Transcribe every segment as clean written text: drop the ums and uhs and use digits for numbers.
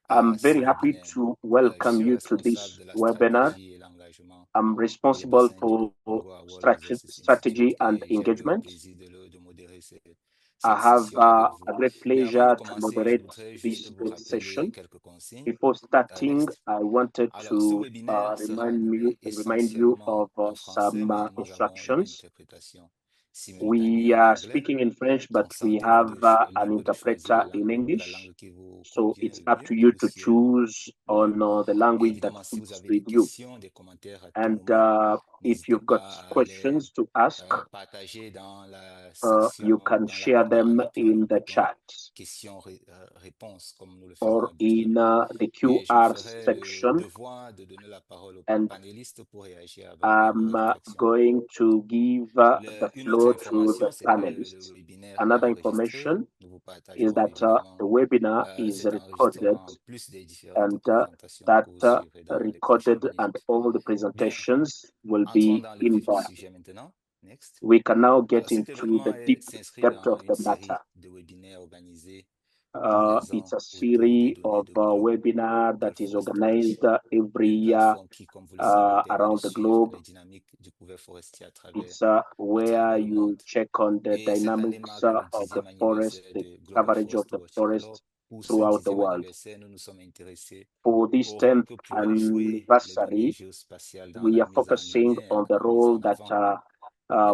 I'm very happy to welcome you to this webinar. I'm responsible for strategy and engagement. I have a great pleasure to moderate this great session. Before starting, I wanted to remind you of some instructions. We are speaking in French, but we have an interpreter in English. So it's up to you to choose on the language that fits with you. And if you've got questions to ask, you can share them in the chat or in the QR section. And I'm going to give the floor to the panelists. Another information is that the webinar is recorded, and that recorded and all the presentations will be in there. We can now get into the deep depth of the matter. It's a series of webinar that is organized every year around the globe. It's where you check on the dynamics of the forest, the coverage of the forest throughout the world. For this 10th anniversary, we are focusing on the role that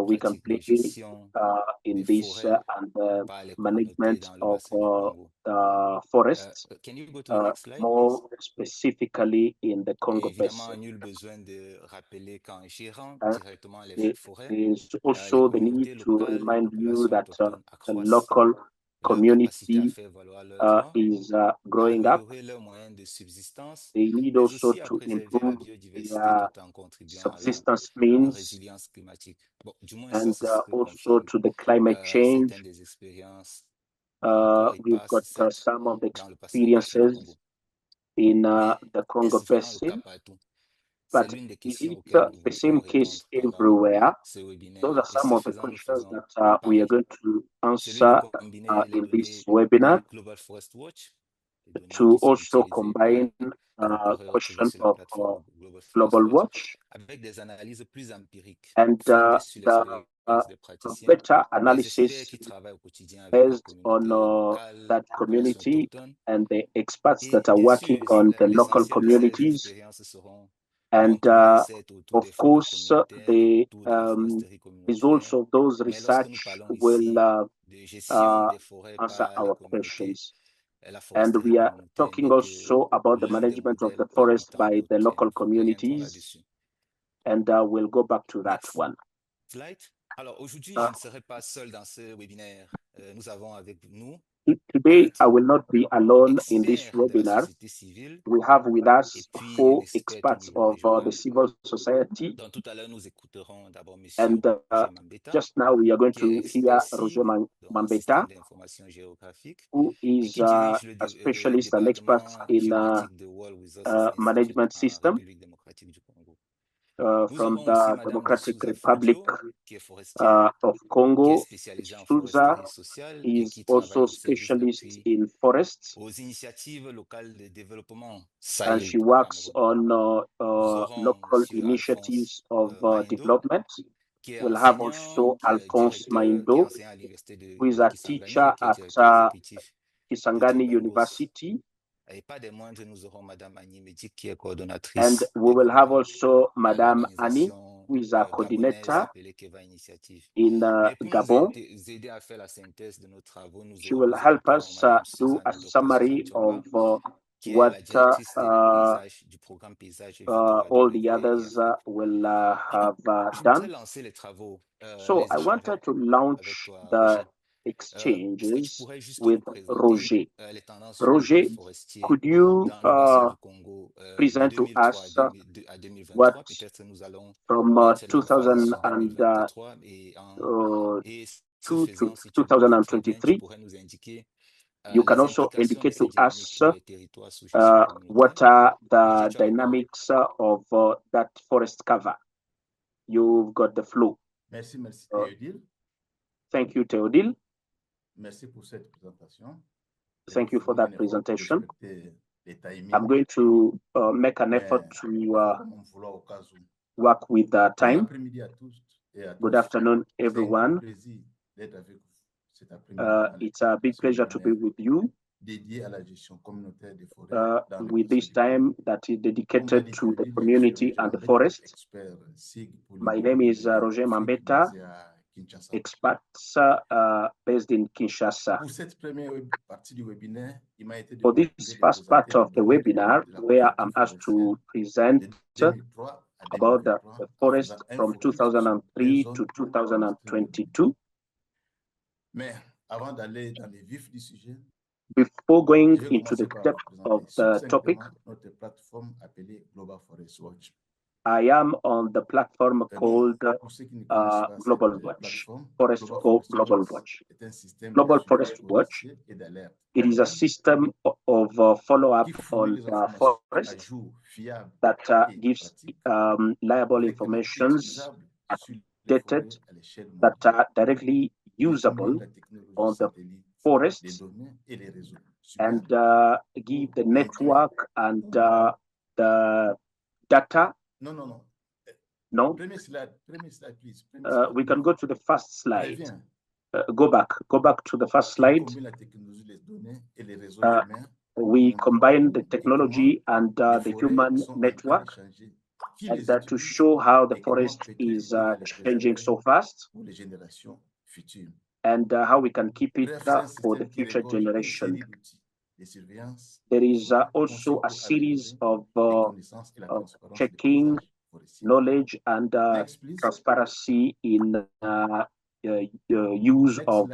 we can play in this and the management of the forests, more specifically in the Congo Basin. There's also the need to remind you that the local community is growing up. They need also to improve their subsistence means and also to the climate change. We've got some of the experiences in the Congo Basin, but is it the same case everywhere? Those are some of the questions that we are going to answer in this webinar, to also combine question of Global Watch and the better analysis based on that community and the experts that are working on the local communities. And of course, the results of those research will answer our questions. And we are talking also about the management of the forest by the local communities. And we'll go back to that one. Today, I will not be alone in this webinar. We have with us 4 experts of the civil society. And just now, we are going to hear Roger Mambeta, who is a specialist and expert in management system from the Democratic Republic of Congo. Souza is also specialist in forests, and she works on local initiatives of development. We'll have also Alphonse Maindo, who is a teacher at Kisangani University. And we will have also Madame Annie, who is a coordinator in Gabon. She will help us do a summary of what all the others will have done. So I wanted to launch the exchanges with Roger. Roger, could you present to us what from 2002 to 2023, you can also indicate to us what are the dynamics of that forest cover. You've got the flow. Merci, Théodile. Thank you, Théodile. Merci pour cette présentation. Thank you for that presentation. I'm going to make an effort to work with the time. Good afternoon, everyone. It's a big pleasure to be with you with this time that is dedicated to the community and the forest. My name is Roger Mambeta, expert based in Kinshasa. For this first part of the webinar, where I'm asked to present about the forest from 2003 to 2022. Before going into the depth of the topic, I am on the platform called Global Watch, Forest Global Watch. Global Forest Watch, it is a system of follow-up on forest that gives liable informations updated that are directly usable on the forests and give the network and the data. No? Premier slide, please. We can go to the first slide. Go back to the first slide. We combine the technology and the human network and to show how the forest is changing so fast and how we can keep it for the future generation. There is also a series of checking knowledge and transparency in use of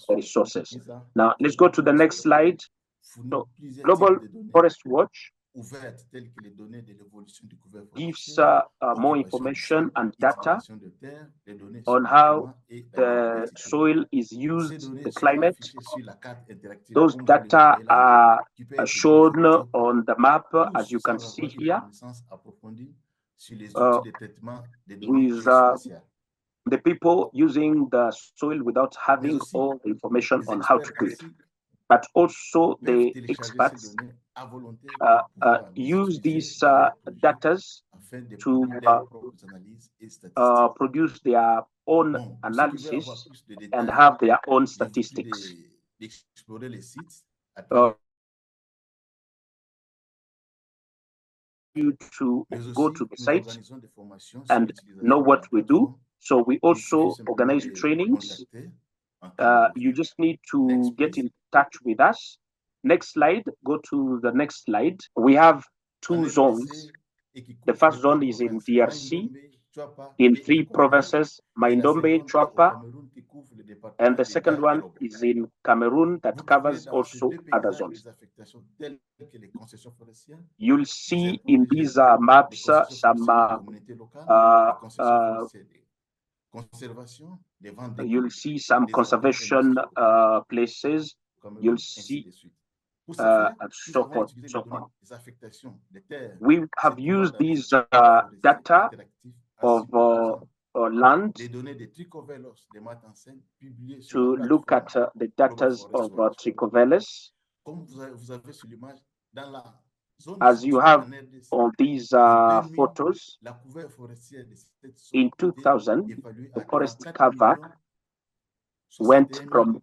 resources. Now, let's go to the next slide. So, Global Forest Watch gives more information and data on how the soil is used, the climate. Those data are shown on the map, as you can see here, with the people using the soil without having all the information on how to do it. But also the experts use these data to produce their own analysis and have their own statistics. You to go to the site and know what we do. So we also organize trainings. You just need to get in touch with us. Next slide, go to the next slide. We have two zones. The first zone is in DRC, in 3 provinces, Maindombe, Chwapa, and the second one is in Cameroon that covers also other zones. You'll see in these maps some you'll see some conservation places. You'll see and so forth, so on. We have used these data of land to look at the data of trichoveles. As you have on these photos, in 2000, the forest cover went from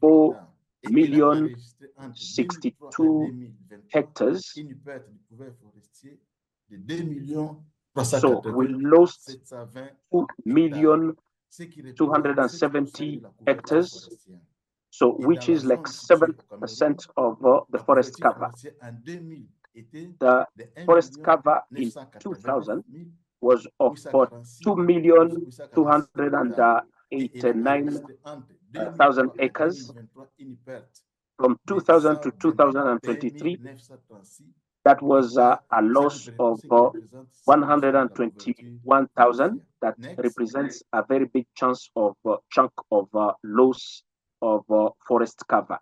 4,062 hectares. So we lost 2,270 hectares, so which is like 7% of the forest cover. The forest cover in 2000 was of 2,289,000 acres. From 2000 to 2023, that was a loss of 121,000. That represents a very big chunk of loss of forest cover.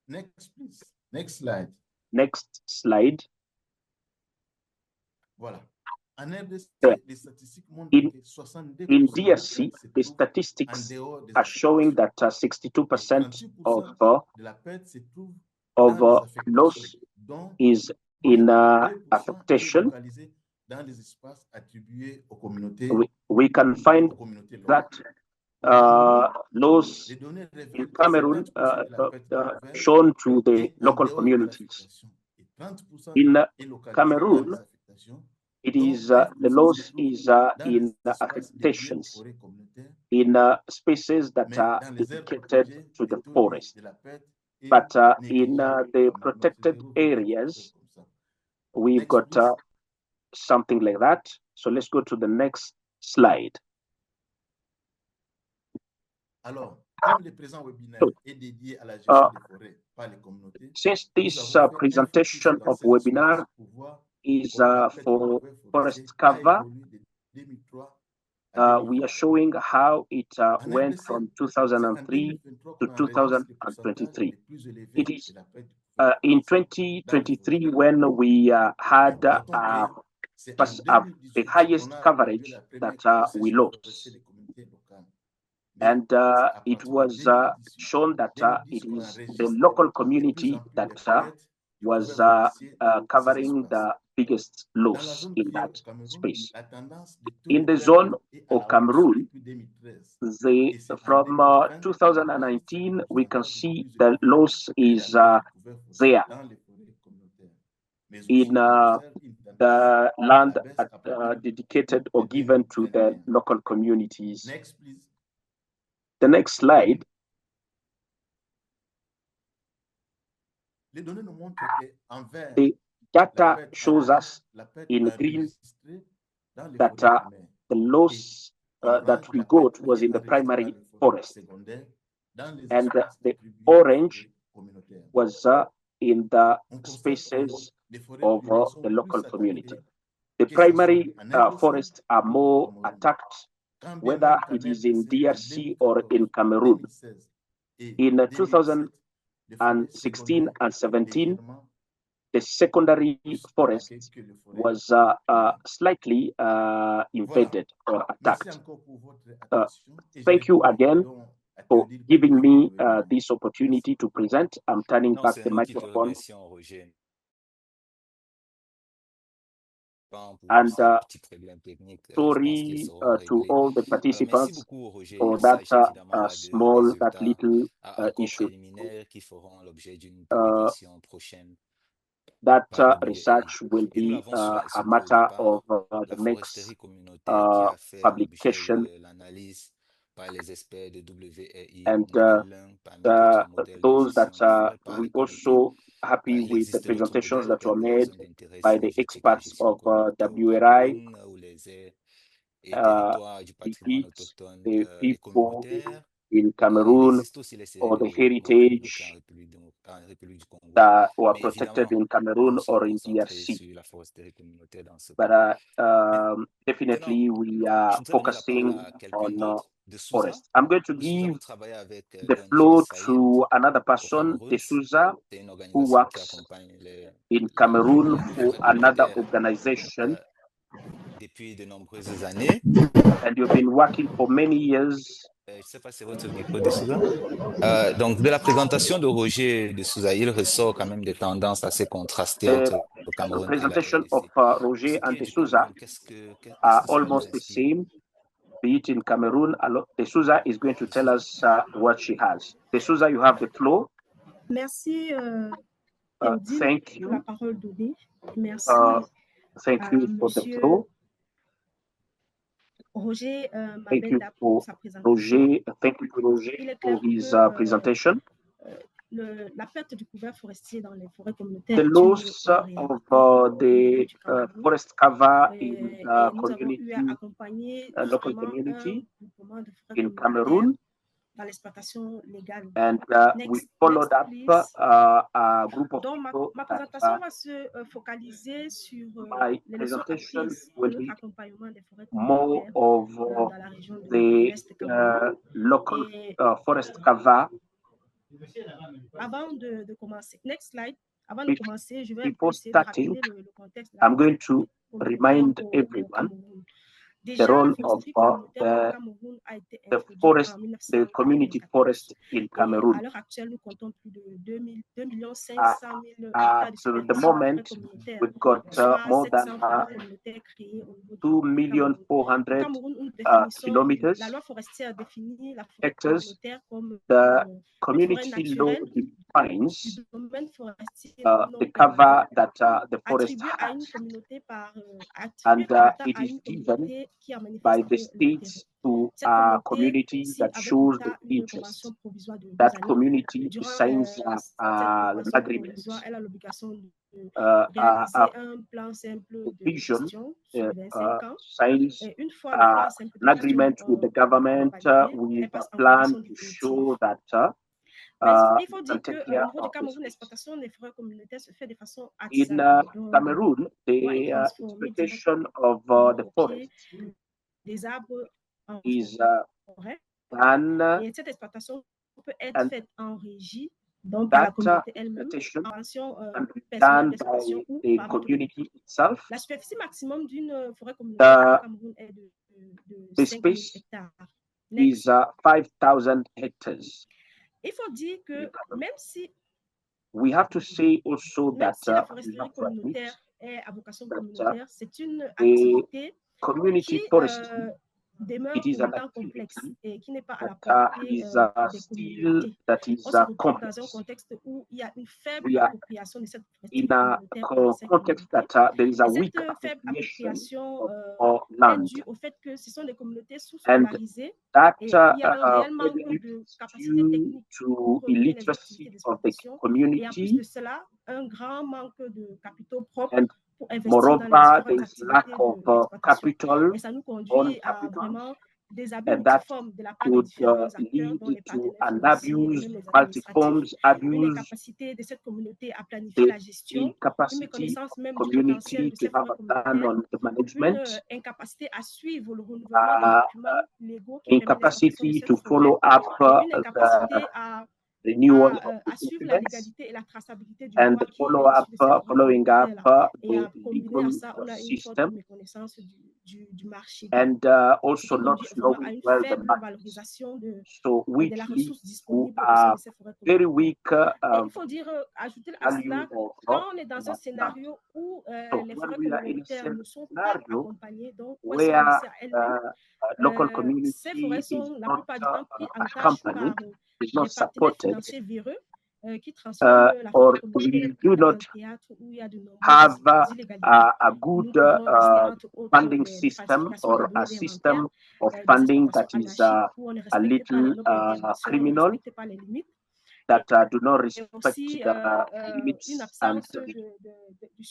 Next, please. Next slide. Next slide. Voilà. En RDC, there. les statistiques montrent In que 62% DRC, se the trouvent en statistics dehors des are showing affectations. that 62% Et 38% of de la perte se trouve dans les affectations, loss dont is in 2% est affectation. localisé dans les espaces attribués aux communautés, We can find that loss les données in révèlent que Cameroon 70% de la perte découverte shown to the est en local dehors des communities. affectations et 30% In est localisé dans Cameroon, les affectations, it dont is the 15% loss se trouve is dans in les espaces dédiés aux affectations, forêts communautaires, in spaces that mais are dans les aires dedicated protégées, to le the taux forest. de la perte est But in négligeable, the comme protected c'est 0,4 areas, comme ça. we've Next, got please. something like that. So let's go to the next slide. Alors, comme le présent webinaire est dédié à la gestion des forêts par les communautés, since nous this avons fait un presentation focus dans of ces espaces webinar pour voir is comment la perte for découverte forest forestier a cover, évolué de 2003 à we 2020. are showing how it En went RDC, from c'est en 2003 2023 to qu'on enregistre le pourcentage 2023. le plus élevé It is de la perte in découverte forestière dans les 2023 forêts. when we had Notons que c'est en the 2018 highest qu'on a attribué coverage la that première we concession forestière lost. des communautés locales. Mais And c'est à it partir de was 2018 shown that 2010 it qu'on is the enregistre local de plus community en plus that de pertes de was couverts forestiers dans ces covering espaces. the biggest Dans la loss zone in prière that au Cameroun, space. la tendance de taux In de the perte zone est à of la hausse Cameroon, depuis 2013. Et c'est en from 2020 qu'on 2019, enregistre le we can pourcentage see le plus the élevé loss de is la perte de couverts forestiers there dans les forêts communautaires. Mais aussi, in on observe une tendance the à land la baisse à partir dedicated or de given to the 2021. local communities. Next, please. The next slide. Les données nous montrent qu'en vert, The la data perte shows us in green dans les that forêts primaires. the loss En that orange, we la got perte was est in the enregistrée primary dans les forêts forest, secondaires, dans les and espaces the attribués aux orange forêts communautaires. was in the On constate que spaces les forêts of primaires sont the local plus community. attaquées The que ce soit primary en RDC forests are ou au more Cameroun. attacked, Quand bien whether même qu'en it is in RDC, en DRC or 2014, in Cameroon. 2016 et In 2017, les forêts 2016 secondaires and étaient 17, légèrement the secondary plus forest attaquées que les forêts was primaires. slightly invaded or Merci attacked. encore pour votre attention. Et je Thank you retourne again donc à for Théodile pour giving continuer me le webinaire. this opportunity to present. I'm turning Non, back c'est the nous qui te microphone. remercions, Roger. Pour And ces petits problèmes techniques, je pense qu'ils sorry seront to réglés. all the Merci participants beaucoup, Roger. for Il that s'agit évidemment là de small, that résultats little encore issue. préliminaires qui feront l'objet d'une publication prochaine That par WAI. research will Et nous be l'avons a sauté au matter départ, of la the next foresterie communautaire qui a fait l'objet publication, de l'analyse par les experts de WAI and n'est que l'un parmi d'autres modèles de those that gestion des forêts par we les communautés. also happy Il with the existe d'autres presentations modèles that were comme les made zones d'intérêt by the synergétique de experts gestion of communautaire au WRI, Cameroun, où les aires et territoires du patrimoine defeats autochtone the et people communautaire. in Il Cameroun existe aussi les séries or de the regroupement communautaire heritage en République du Congo. that were Mais protected évidemment, in nous Cameroun nous sommes or in concentrés DRC. sur la foresterie communautaire dans ce But cas. definitely Maintenant, we je are voudrais donner la parole focusing à quelqu'un on d'autre de Souza. forest. I'm going to De Souza, give vous travaillez avec the l'ONG floor Saïd to another au person, Cameroun. D'Souza, C'est une who organisation qui works accompagne in Cameroon les for forêts another communautaires organization, depuis de nombreuses années. and you've been working for many years. Je ne sais pas si c'est votre micro de Souza. Donc, de la présentation de Roger de Souza, il ressort quand même des tendances assez contrastées The entre le Cameroun et la presentation of RDC. Pour Roger ce qui and est du D'Souza Cameroun, qu'est-ce are que cela vous almost the inspire? same, be it in Cameroon. D'Souza is going to tell us what she has. D'Souza, you have the floor. Merci, Thank pour la you. parole donnée. Merci Thank à you for the Monsieur floor. Roger Thank you Mabenda for pour sa présentation. Roger. Thank you to Roger Il est for clair his que presentation. la perte du couvert forestier dans les forêts The communautaires est loss une of réalité au niveau the du Cameroun. forest cover in Et the nous avons eu à community, accompagner local justement un community groupement de forêts in communautaires Cameroon, dans l'exploitation légale. and we Next, followed up please. a group of Donc, people ma that présentation va se focaliser sur my les leçons presentation apprises de will notre be accompagnement des forêts more communautaires of dans la région de the l'Est Cameroun. local Et forest cover. avant de commencer, next slide, avant de commencer, je vais Before essayer de starting, rappeler le contexte de la I'm going to remind everyone the role of the forest, the community forest in Cameroon. At the moment, we've got more than 2,400,000 kilometers, hectares. The community law defines the cover that the forest has, and it is given by the states to a community that shows the interest. That community signs an agreement, a vision, signs an agreement with the government with a plan to show that we can take care of this. In Cameroon, the exploitation of the forest is done, and that exploitation can be done by the community itself. The space is 5,000 hectares. We have to say also that we have to admit that the community forestry, it is an activity that is complex. We are in a context that there is a weak appropriation of land, and that due to illiteracy of the community, and moreover, there is lack of capital, on capital, and that could lead to an abuse, multiforms abuse, the incapacity of community to have a plan on the management, incapacity to follow up the renewal of the documents, and following up the legal system, and also not knowing where the market is. So which leads to a very weak value of land. So when we are in a scenario where local community is not accompanied, is not supported, or we do not have a good funding system, or a system of funding that is a little criminal, that do not respect the limits and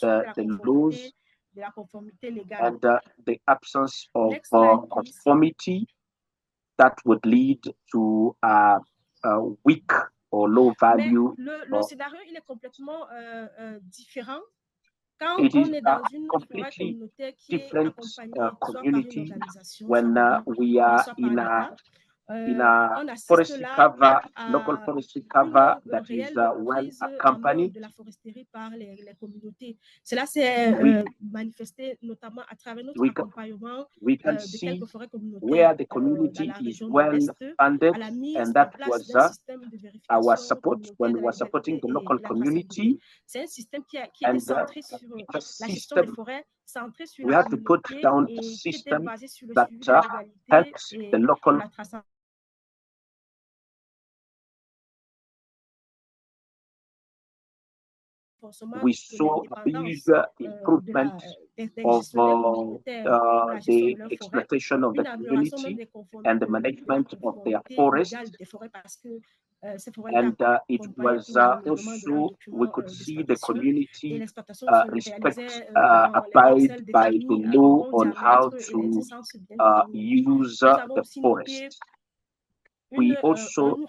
the laws, and the absence of conformity, that would lead to a weak or low value. It is a completely different community when we are in a forestry cover, local forestry cover that is well accompanied. We can see where the community is well funded, and that was our support when we were supporting the local community. And the system, we have to put down a system that helps the local we saw a big improvement of the exploitation of the community and the management of their forests. And it was also, we could see the community respect applied by the law on how to use the forest. We also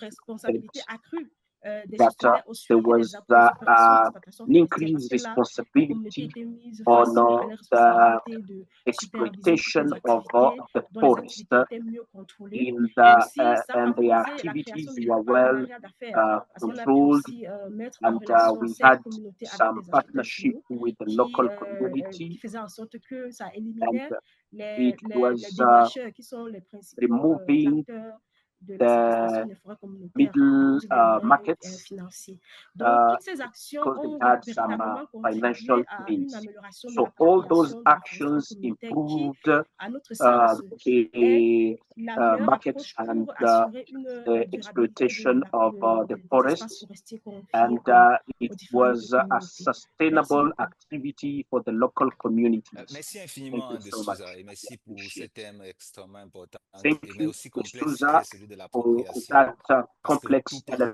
des that gestionnaires there ossuaires et was des opérations d'exploitation an forestière, parce increased que là, les communautés responsibility étaient mises face on à la the responsabilité de superviser toutes exploitation les of activités, the dont les forest activités étaient mieux contrôlées. in Et the aussi, ça and the favorisait la création activities de were well partenariats d'affaires, parce qu'on a pu controlled, aussi mettre en and relation we ces had communautés avec some des acheteurs partnership finaux with the qui local community, faisaient en sorte que ça and éliminait it les was débâcheurs qui sont les principaux removing acteurs de la séquestration the des forêts communautaires à middle cause des moyens markets financiers. Donc, toutes ces actions because they ont had some véritablement financial contribué à une means. amélioration de So la all those population de la foresterie actions communautaire qui, improved à notre sens, est the la meilleure market approche and pour assurer the une durabilité exploitation of the des espaces forests, forestiers confiés and aux it différentes was a communautés. Merci sustainable beaucoup. activity for the local communities. Merci Thank infiniment you de so Souza much. et merci pour ce Appreciate. thème extrêmement important, Thank mais you, aussi complexe qui Susa, est celui de for l'appropriation. that Parce que complex tout part de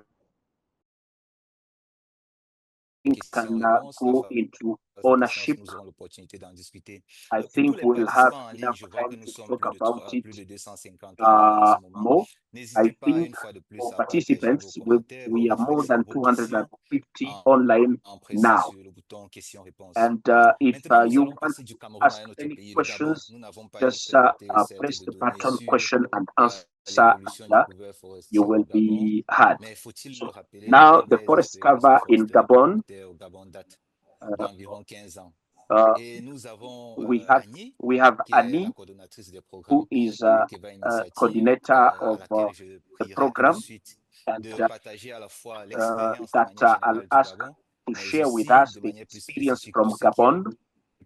can questions-réponses. La go into troisième séance, ownership. nous aurons l'opportunité d'en discuter. I Pour tous think les we'll have participants en ligne, enough je vois que time nous to sommes talk about it plus de 250 en ce moment. more. N'hésitez I pas think une fois de plus for à partager vos participants, commentaires, vos we are more réflexions, than vos questions 250 en, online en pressant now. sur le bouton questions-réponses. And if Maintenant, nous you allons want passer du to Cameroun à ask un autre any pays, le Gabon. questions, Nous n'avons pas une just priorité, certes, press de the donner button sur question and answer, l'évolution du and couvert you forestier will au Gabon. be had. Mais faut-il le So rappeler, la now the première forest expérience cover in forestière Gabon, communautaire au Gabon date uh, d'environ 15 ans. uh, Et nous avons we Annie, have qui est la Annie, coordonnatrice des programmes who is de l'Ukeba Initiative, coordinator à of laquelle je the prierai tout de program, suite and de partager à la fois l'expérience de that manière I'll générale du ask Gabon, to mais share with aussi us de the manière plus experience spécifique tout from ce qui Gabon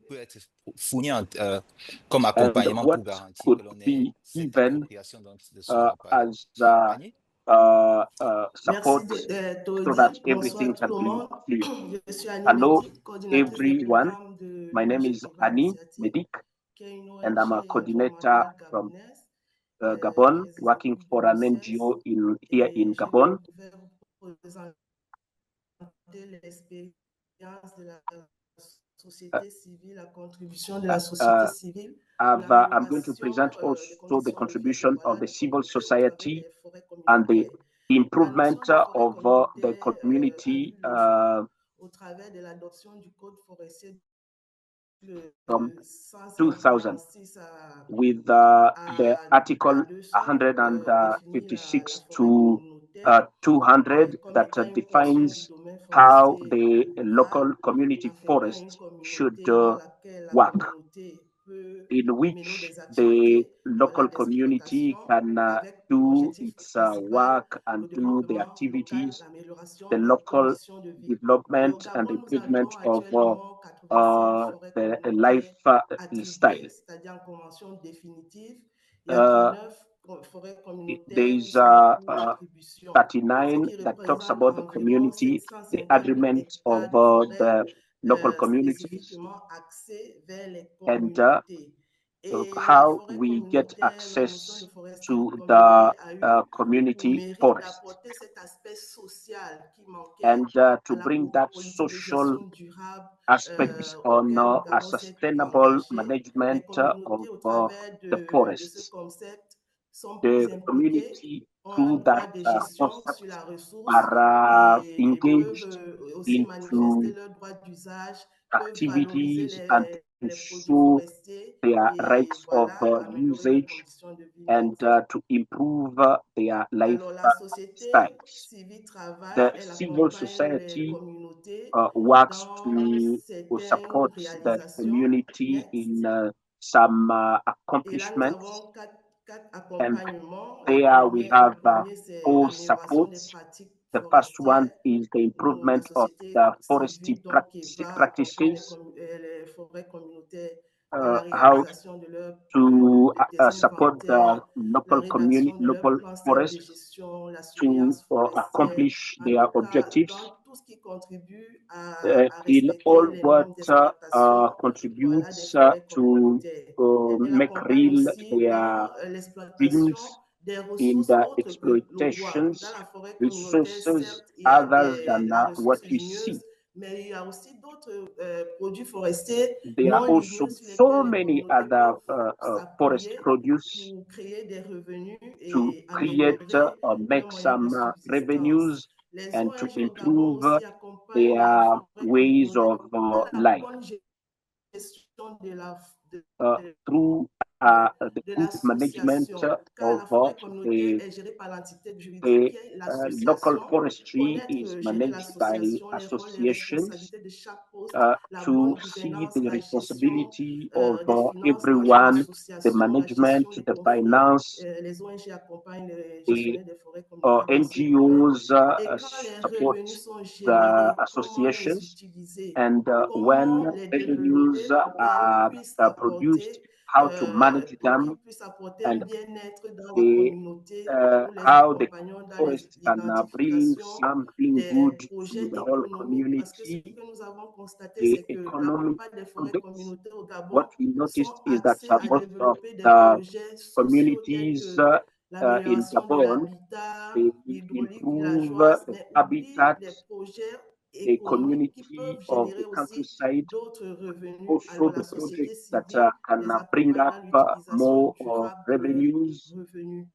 peut être fourni comme and accompagnement what pour garantir que could l'on ait be cette given appropriation de son appareil. as Annie? support Merci, so that Todi. everything Bonsoir tout can le be monde. clear. Je suis Annie Hello, Mehdi, coordinatrice des everyone. programmes de My name l'ONG is Keba Annie Initiative, Medik, qui est une and I'm a ONG coordinator environnementale from gabonaise Gabon, qui existe working depuis for an 2016. NGO here in Et je Gabon. vais vous présenter l'expérience de la société civile, la contribution de la société civile pour I'm going to l'amélioration present des also the conditions de vie. contribution of Voilà, the des civil communautés au travers society des forêts and the communautaires. La notion improvement de forêt of the communautaire a community vu le jour au travers de l'adoption du code forestier de from 2000 156 with the à article 200 définit la 156 forêt to communautaire 200 comme that étant une portion du defines domaine how forestier the rural local community affectant une forest should communauté dans laquelle la work, communauté peut in mener which des the activités local community d'exploitation can avec pour do objectif its principal work and le do the développement local, activities, l'amélioration the des local conditions de vie. Et au development and Gabon, nous improvement environ of actuellement 85 forêts the life communautaires attribuées, style. c'est-à-dire en convention définitive. Il y a Uh, 39 forêts there communautaires qui is sont en cours d'attribution, ce 39 qui that talks représente about the environ community, the 750 000 agreement of hectares de forêts the local communities, spécifiquement axés vers les and communautés. Et les how forêts we get communautaires, la notion de access foresterie to the communautaire a eu pour community mérite forest, d'apporter cet aspect social qui manquait and to à la bring that politique de social gestion durable aspects on auquel le a Gabon s'est sustainable engagé. Les management communautés, of au travers the de ce forests. concept, sont plus The impliquées, community ont un through droit that de gestion sur concept la ressource are et peuvent engaged aussi manifester into leur droit d'usage, peuvent valoriser activities and to les produits show forestiers their et rights of voilà, améliorer leurs usage conditions de vie. and Merci. to improve their Alors, la société lifestyles. civile travaille, The elle civil accompagne les society communautés works dans to certaines support the réalisations. community Next. in some Et là, nous accomplishments. avons quatre And accompagnements. there we have Le premier, c'est four l'amélioration des supports. pratiques The first one forestières. is the Nous, la improvement of société the forestry civile, donc, qui va accompagner practices, les forêts communautaires dans la how réalisation de leur, des support the inventaires, la local rédaction de leur local plan stable de forests gestion, la to surveillance forestière. accomplish En their tout cas, objectives dans tout ce qui contribue à in all respecter les what normes d'exploitation, voilà, des contributes forêts to communautaires. Et elle make accompagne real aussi their dans l'exploitation dreams des in ressources the autres que l'on voit. Dans exploitations la forêt communautaire, resources certes, il y a others than la what ressource we see. ligneuse, mais il y a aussi d'autres produits forestiers There are non also ligneux sur so lesquels les many communautés other peuvent forest s'appuyer produce pour créer des revenus to et create améliorer or leurs make moyens de some subsistance. revenues Les and to ONG au Gabon improve aussi accompagnent les their forêts ways communautaires of dans la life bonne gestion through the de good management l'association, car of la forêt communautaire est gérée par l'entité juridique the qui est local l'association. forestry is Connaître, gérer managed by l'association, les rôles et associations responsabilités de chaque poste, la to bonne see gouvernance, the la gestion responsibility of des finances dans chaque everyone, the association, la management, gestion des the conflits. finance, Les ONG accompagnent les the gestionnaires des forêts communautaires dans ce domaine. NGOs Et quand les support revenus sont the générés, comment les associations, utiliser, and when comment les revenues développer pour qu'elles are puissent produced, apporter, how to manage pour qu'ils them, puissent apporter un and bien-être dans la the communauté. Nous les how the accompagnons dans forest can bring l'identification something des good projets to the whole économiques, parce que ce community. que nous avons constaté, The c'est que la economic plupart des forêts projects, communautaires au what Gabon we sont noticed is that axées à most of développer des the projets sociaux tels communities que in l'amélioration de Gabon, l'habitat, they l'hydraulique improve villageoise, the mais oublient habitat, les projets the économiques qui community peuvent of the générer aussi countryside, d'autres revenus. also Alors the la société projects that civile can les bring accompagne up dans l'utilisation more durable de leurs revenues revenus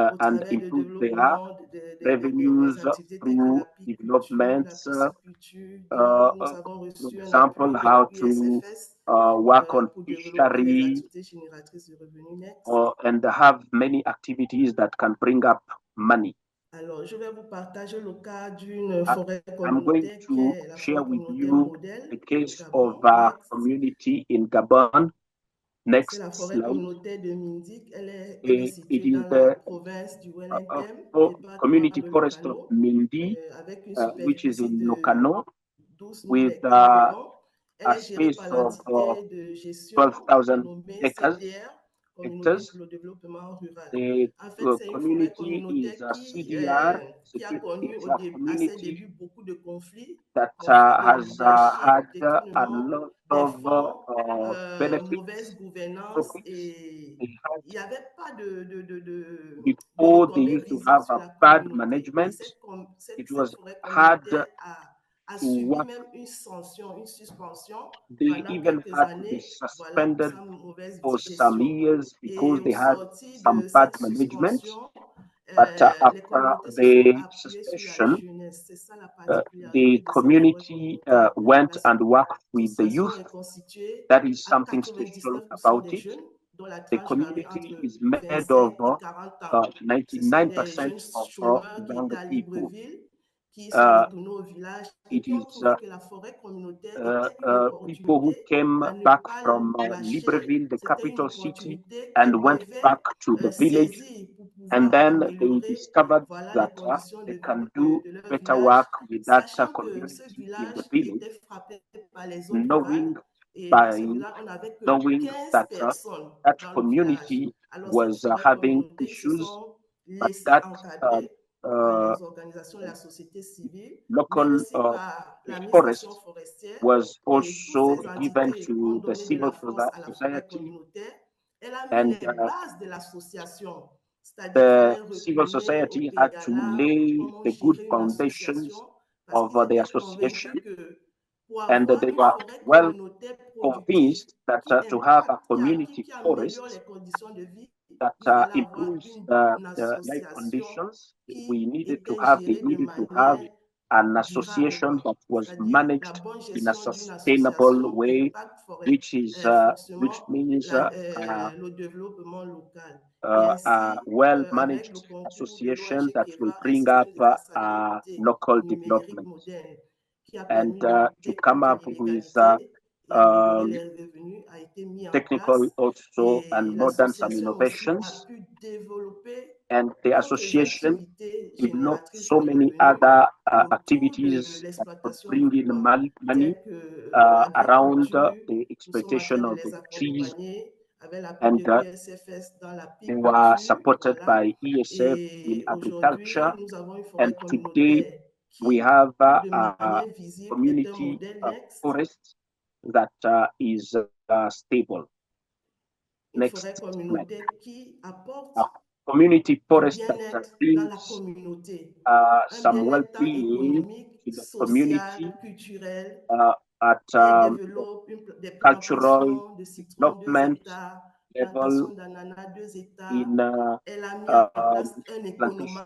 au and travers de improve their développement revenues des activités de through l'apiculture, la developments. pisciculture, dont Uh, nous avons for reçu un appui example, de how to l'USFS work on pour développer les fishery activités génératrices de revenus nets. and have many activities that can bring up money. Alors, je vais vous partager le cas d'une I- forêt I'm going communautaire qui to est la share forêt with communautaire you modèle the au case of Gabon. a Next. community in Gabon. C'est Next la forêt slide. communautaire de Mindik. Elle est It située is dans la the province du Wellington, département community de forest of Locano, Mindi, avec une which is superficie in de Locano, 12 000 with hectares environ. Elle a est gérée space par of l'entité de gestion 12,000 nommée acres, CDR, Communauté hectares. pour le développement rural. The En fait, c'est une forêt community communautaire is a qui CDR. a connu It's a à ses community débuts beaucoup de conflits, that conflits de has leadership, had a détournement lot des of fonds, mauvaise benefits, gouvernance, profits. et They had, il n'y avait pas de before they retombées used to visibles have sur a la bad communauté. Et management. It cette was forêt hard communautaire a to subi work. même une sanction, une suspension They pendant even quelques had to be années, voilà, pour suspended sa mauvaise for some gestion. years Et because au they had sorti some de bad cette management. suspension, But les after communautés se sont the appuyées sur la suspension, jeunesse. C'est ça la the particularité de cette forêt community communautaire. went and worked with the L'association youth. est constituée That is à something special 99% about des it. jeunes, dont la The tranche varie community entre is made 25 of et 40 ans. Ce sont des 99% jeunes of chômeurs qui young étaient à people. Libreville, qui sont Uh, retournés au village et it qui ont is trouvé que la forêt communautaire était une people who opportunité came à ne back pas from lâcher. Libreville, the C'était une capital city, opportunité and qu'ils went devaient back to the village. saisir pour And pouvoir then they améliorer, discovered voilà, les that conditions de they vie can do de leur better village, work with that sachant que ce community in the village village, était frappé par les zones rurales. knowing Et dans ce by village, on n'avait que knowing 15 that personnes that dans le village. community Alors, ces was forêts having communautaires se issues, sont but laissées that encadrer par uh, les organisations de la société civile, mais local aussi par l'administration forest forestière. was Et toutes also ces given entités ont to the donné de civil la force à la forêt society, communautaire. Elle a mis and les bases de l'association. C'est-à-dire qu'il the fallait civil retourner au society had to Pégala, lay comment the good gérer une foundations association, parce of qu'ils the étaient association, convaincus que pour and avoir they une were forêt well communautaire productive convinced that qui to have a impacte, community qui améliore forest les conditions de vie, that il fallait avoir improves une the life association conditions, we qui needed to était have, they gérée de needed to have manière an durable, association quoi. that was C'est-à-dire la managed bonne in a gestion d'une sustainable association, way, impact which fonctionnement, means le développement local. Et a ainsi, avec le well-managed concours de association l'ONG that will Keva, bring ainsi que up de la traçabilité local numérique development, moderne, qui a and permis de to lutter come contre up with l'illégalité et améliorer um, les revenus, a été mis en technical place. also and Et modern some l'association aussi a innovations, pu développer and the d'autres association activités developed génératrices so de many revenus other autour de activities that could l'exploitation bring du in bois, money telles que around l'agriculture. the Nous sommes en train exploitation de of the les trees, accompagner avec l'appui and de l'USFS dans they were l'apiculture. supported Voilà. by ESF in Et aujourd'hui, agriculture. nous avons une And forêt today communautaire we qui, have de a manière visible, est un community modèle next. forest that is stable. Une Next forêt slide. communautaire qui apporte A community du forest that bien-être dans la brings communauté. Un some bien-être tant well-being économique, to the social, community culturel. at Elle développe des cultural plantations de citron 2 development hectares, level plantations d'ananas 2 hectares. in Elle a mis en place un plantation économie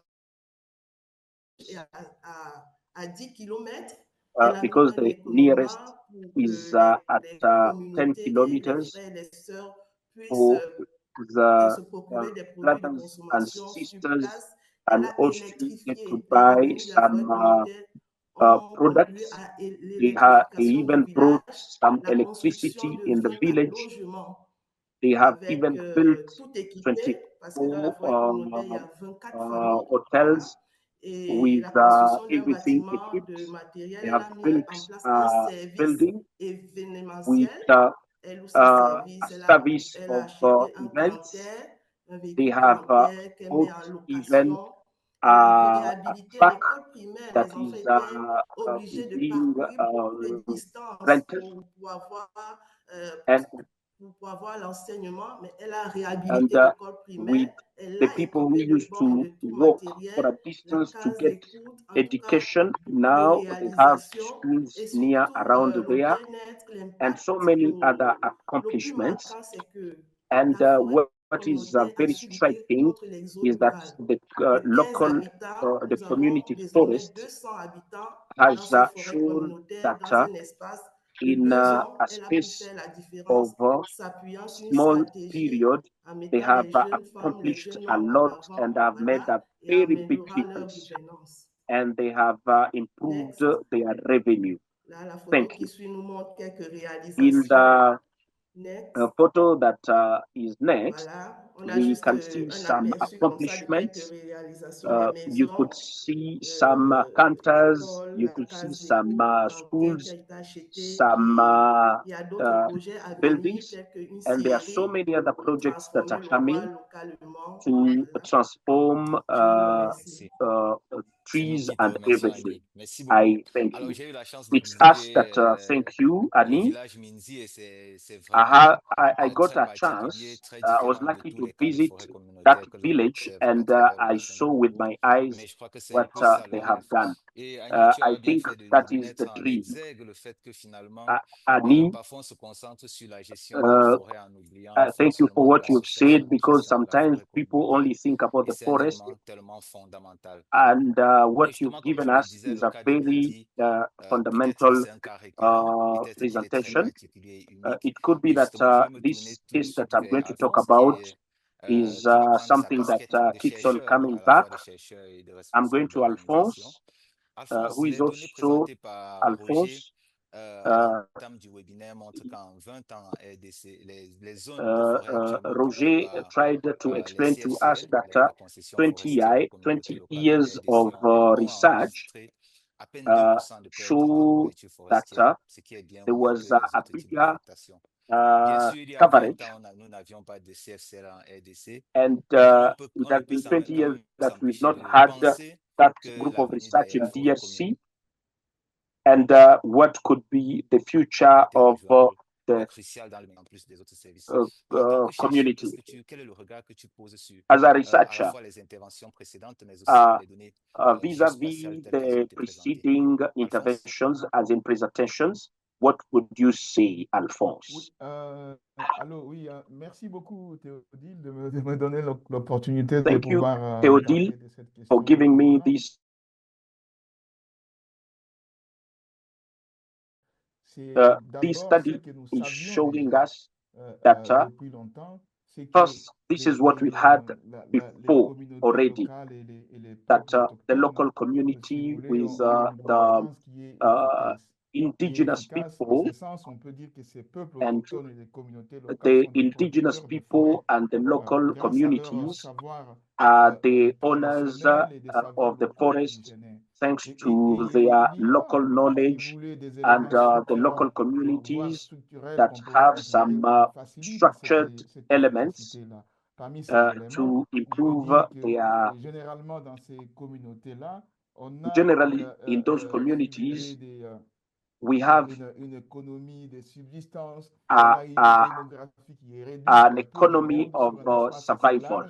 est à 10 km. because the nearest is at 10 kilometers for the brothers and sisters and also get to buy some products. They even brought some electricity in the village. They have even built 24 hotels with everything equipped. They have built building with a service of events. They have bought even a truck that is being rented and pour avoir l'enseignement, mais elle a réhabilité l'école primaire. With the people who used to walk for a distance to get education, now they have schools near around there and so many other accomplishments. And what is very striking is that the local, the community forest has shown that in a space of small period, they have accomplished a lot and have made a very big difference. And they have improved their revenue. Thank you. In the photo that is next, we can see some accomplishments. You could see some cantors, you could see some schools, some buildings, and there are so many other projects that are coming to transform trees and everything. I thank you. It's us that thank you, Annie. I got a chance. I was lucky to visit that village, and I saw with my eyes what they have done. I think that is the dream. Annie, thank you for what you've said, because sometimes people only think about the forest, and what you've given us is a very fundamental presentation. It could be that this case that I'm going to talk about is something that keeps on coming back. I'm going to Alphonse, who is also Alphonse. Roger tried to explain to us that 20 years of research show that there was a bigger coverage, and it has been 20 years that we've not had that group of research in DRC, and what could be the future of the community. As a researcher, vis-à-vis the preceding interventions, as in presentations, what would you say, Alphonse? Oui, merci beaucoup, Théodile, de me donner l'opportunité de Thank you, pouvoir Théodile, parler de cette question. for giving me this. This study is showing us that first, this is what we had before already, that the local community with the indigenous people and the indigenous people and the local communities are the owners of the forest, thanks to their local knowledge and the local communities that have some structured elements to improve their. Generally, in those communities, we have an economy of survival.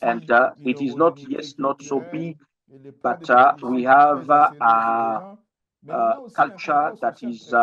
And it is not so big, but we have a culture that is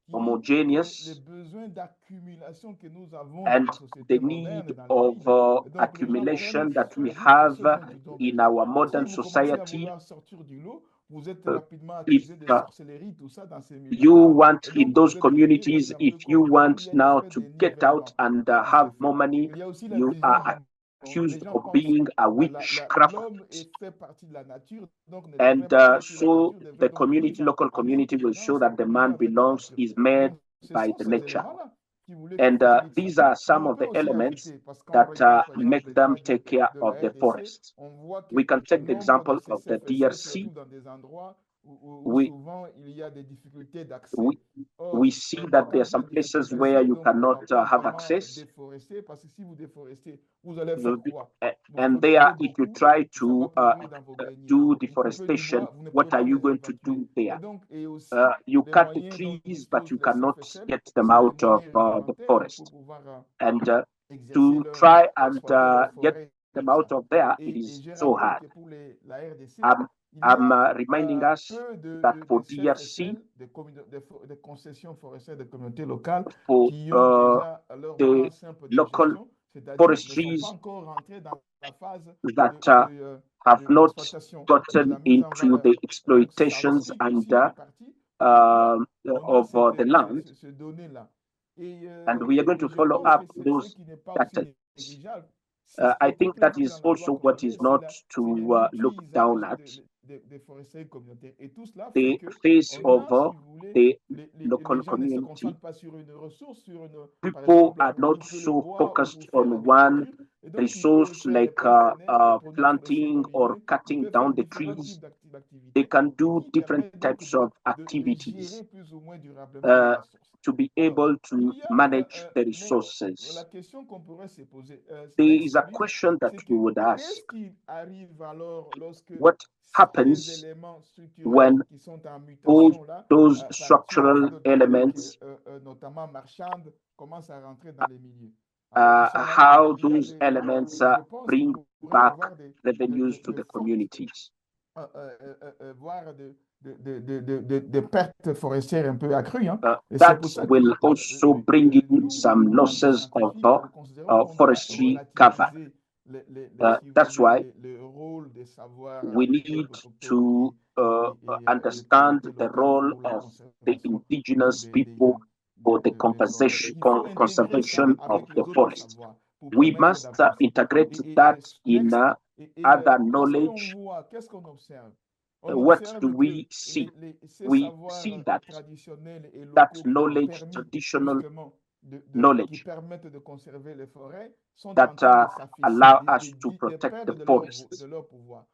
les besoins d'accumulation que nous avons and dans la société the moderne, need dans of les pays. Donc, les gens accumulation prennent that we juste have ce dont ils ont in besoin. our modern Si vous commencez à society. vouloir sortir du lot, vous êtes rapidement If accusé de sorcellerie, tout ça dans ces you milieux-là. want Et in donc, those vous êtes obligé de communities, faire if deux you comme. Donc, want il y a une now espèce to de get out nivellement and qui have se fait. more money, Il y a aussi la you vision are du monde. Les accused gens of pensent being a l'homme witchcraft. fait partie de la nature, donc ne And devrait pas être, la so nature devrait the donc vivre local en community will show intelligence that the man vivre avec la belongs, nature. is made Donc, ce by sont the ces nature. éléments-là qui voulaient And que facilitent these ça. are Mais some on of peut the aussi elements ajouter, parce qu'on that regarde par make exemple them l'exemple take care de of la the RDC, forest. on voit que We can take the nombre example de ces of the CFSC, DRC. surtout dans des endroits où We souvent il y a des difficultés d'accès. we Or, see that there are quand il y a some des places difficultés where d'accès, you donc on ne cannot va pas have vraiment access. déforester, parce que si vous déforestez, vous allez Will faire be- quoi? Vous And produisez there, if you beaucoup, try et ça va to pourrir dans vos greniers. do Vous coupez du deforestation, bois, vous ne what pouvez are pas you les going to évacuer. do there? Et donc, et aussi, You les cut the moyens dont trees, but disposent you les cannot CFSL, get them c'est des out of moyens the rudimentaires forest. pour pouvoir And exercer to leur try and exploiter leur get forêt. them Tout out ça. of there, Et, it et is je so rappelle hard. que pour la RDC, I'm, il y a reminding us peu that for de DRC, CFSL, de concessions forestières de communautés locales, for qui ont déjà leur the plan simple de local gestion, c'est-à-dire ne sont pas forestries encore rentrés dans la phase that have not d'exploitation, de gotten la mise en into valeur. the Donc, ça exploitations aussi, and aussi une partie pourquoi on a of the land. ce donné-là. Et, And we are going to je follow pense up que ce those qui n'est pas aussi data. négligeable, I qui était think that prévu is dans la loi also what is congolaise, not c'est to look down l'utilisation at. des forestiers communautaires. Et tout cela fait The que face on of a, si vous voulez, the les local gens ne se community. concentrent pas sur une ressource, par People exemple, are pour not couper le so bois ou focused pour faire on one l'agriculture. Et donc, ils peuvent resource faire les like préfénés, les produits forestiers planting or communaux. Ils cutting peuvent faire down the différents types trees. They d'activités can et do qui different permettent donc types of de activities gérer plus ou moins durablement la ressource. to be Alors, able il to y a, manage the mais la resources. question qu'on pourrait se poser, There ex is a libris, question that c'est we que would qu'est-ce ask. qui arrive alors lorsque What ces happens éléments structurels when qui sont en mutation là, those à partir structural de dynamiques elements, notamment marchandes, commencent à rentrer dans les milieux? Alors, de ce là, how il y a those elements je pense qu'il bring pourrait y back avoir revenues to de the fortes communities. voire de pertes forestières un peu accrues. Hein. Et c'est That pour ça que will also bring in nous, some en tant que losses of scientifiques, nous considérons qu'on doit forestry cover. relativiser si vous That's voulez, why le rôle de savoir we des need peuples autochtones to et des understand communautés the locales role pour la of the conservation indigenous people for the des forêts. Il faut intégrer ça conservation of avec the les autres forest. savoirs pour We permettre must d'avancer. integrate that in Next, other qu'est-ce que l'on knowledge. voit? Qu'est-ce qu'on observe? On What observe do que we see? ces We savoirs see that traditionnels et that locaux qui ont knowledge, permis traditional justement qui knowledge permettent de conserver les forêts sont en that train de s'affaisser, allow us to de protect perdre the de forests. leur pouvoir.